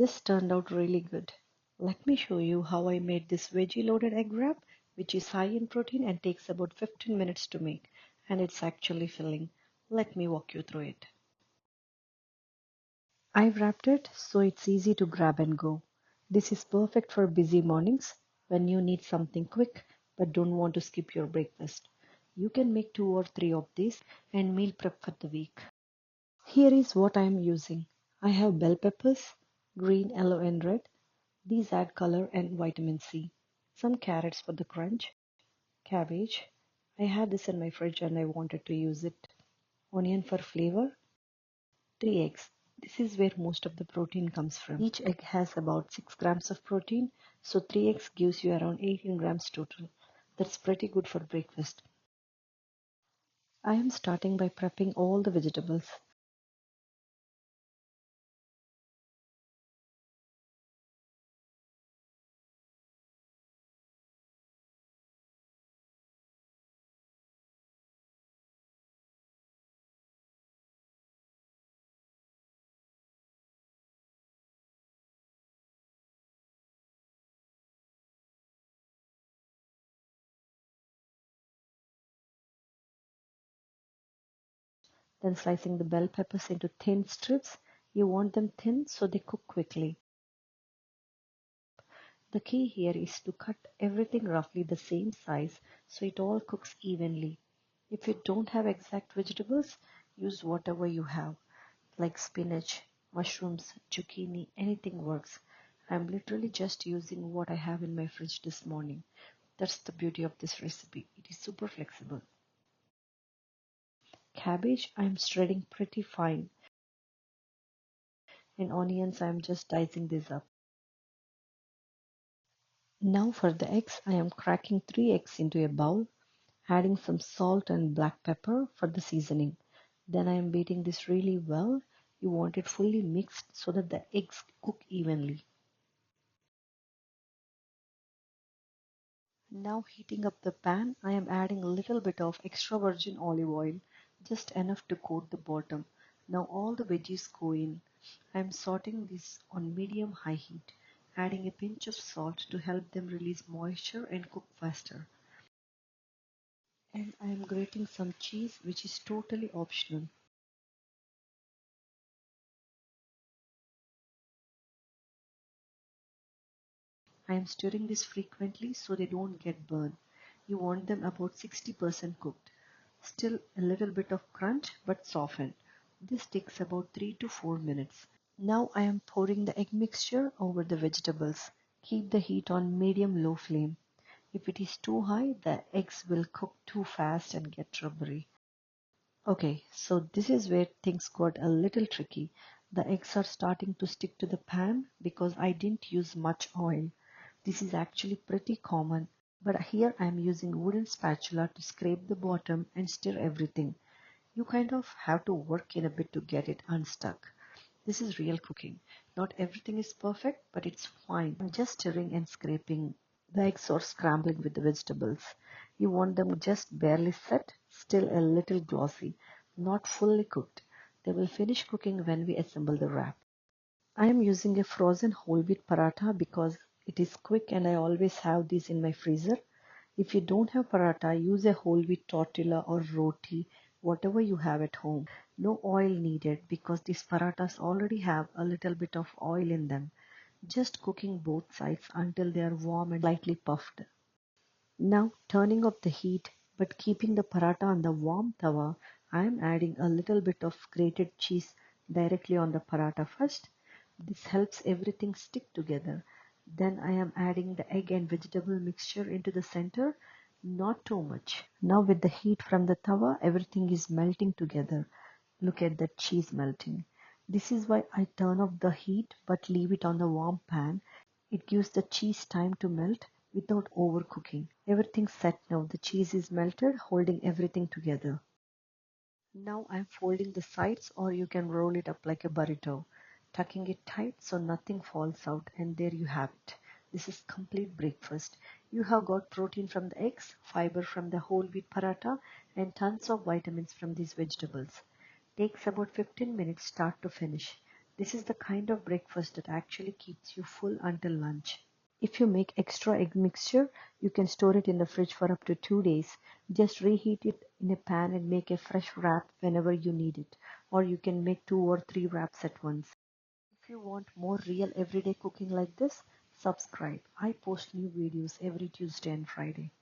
This turned out really good. Let me show you how I made this veggie loaded egg wrap, which is high in protein and takes about 15 minutes to make, and it's actually filling. Let me walk you through it. I wrapped it so it's easy to grab and go. This is perfect for busy mornings when you need something quick but don't want to skip your breakfast. You can make 2 or 3 of these and meal prep for the week. Here is what I am using. I have bell peppers, green, yellow and red. These add color and vitamin C. Some carrots for the crunch. Cabbage. I had this in my fridge and I wanted to use it. Onion for flavor. 3 eggs. This is where most of the protein comes from. Each egg has about 6 grams of protein, so 3 eggs gives you around 18 grams total. That's pretty good for breakfast. I am starting by prepping all the vegetables. Then slicing the bell peppers into thin strips. You want them thin so they cook quickly. The key here is to cut everything roughly the same size so it all cooks evenly. If you don't have exact vegetables, use whatever you have, like spinach, mushrooms, zucchini, anything works. I'm literally just using what I have in my fridge this morning. That's the beauty of this recipe. It is super flexible. Cabbage I'm shredding pretty fine, and onions I'm just dicing this up. Now for the eggs, I am cracking 3 eggs into a bowl, adding some salt and black pepper for the seasoning. Then I am beating this really well. You want it fully mixed so that the eggs cook evenly. Now heating up the pan, I am adding a little bit of extra virgin olive oil, just enough to coat the bottom. Now all the veggies go in. I am sauteing this on medium-high heat, adding a pinch of salt to help them release moisture and cook faster. And I am grating some cheese, which is totally optional. I am stirring this frequently so they don't get burned. You want them about 60% cooked. Still a little bit of crunch but softened. This takes about 3 to 4 minutes. Now I am pouring the egg mixture over the vegetables. Keep the heat on medium-low flame. If it is too high, the eggs will cook too fast and get rubbery. Okay, so this is where things got a little tricky. The eggs are starting to stick to the pan because I didn't use much oil. This is actually pretty common, but here I am using a wooden spatula to scrape the bottom and stir everything. You kind of have to work in a bit to get it unstuck. This is real cooking. Not everything is perfect, but it's fine. I'm just stirring and scraping the eggs or scrambling with the vegetables. You want them just barely set, still a little glossy, not fully cooked. They will finish cooking when we assemble the wrap. I am using a frozen whole wheat paratha because it is quick and I always have these in my freezer. If you don't have paratha, use a whole wheat tortilla or roti, whatever you have at home. No oil needed because these parathas already have a little bit of oil in them. Just cooking both sides until they are warm and slightly puffed. Now turning up the heat but keeping the paratha on the warm tawa, I am adding a little bit of grated cheese directly on the paratha first. This helps everything stick together. Then I am adding the egg and vegetable mixture into the center, not too much. Now with the heat from the tawa, everything is melting together. Look at that cheese melting. This is why I turn off the heat but leave it on the warm pan. It gives the cheese time to melt without overcooking. Everything's set now. The cheese is melted, holding everything together. Now I'm folding the sides, or you can roll it up like a burrito, tucking it tight so nothing falls out, and there you have it. This is complete breakfast. You have got protein from the eggs, fiber from the whole wheat paratha, and tons of vitamins from these vegetables. Takes about 15 minutes start to finish. This is the kind of breakfast that actually keeps you full until lunch. If you make extra egg mixture, you can store it in the fridge for up to 2 days. Just reheat it in a pan and make a fresh wrap whenever you need it. Or you can make 2 or 3 wraps at once. If you want more real everyday cooking like this, subscribe. I post new videos every Tuesday and Friday.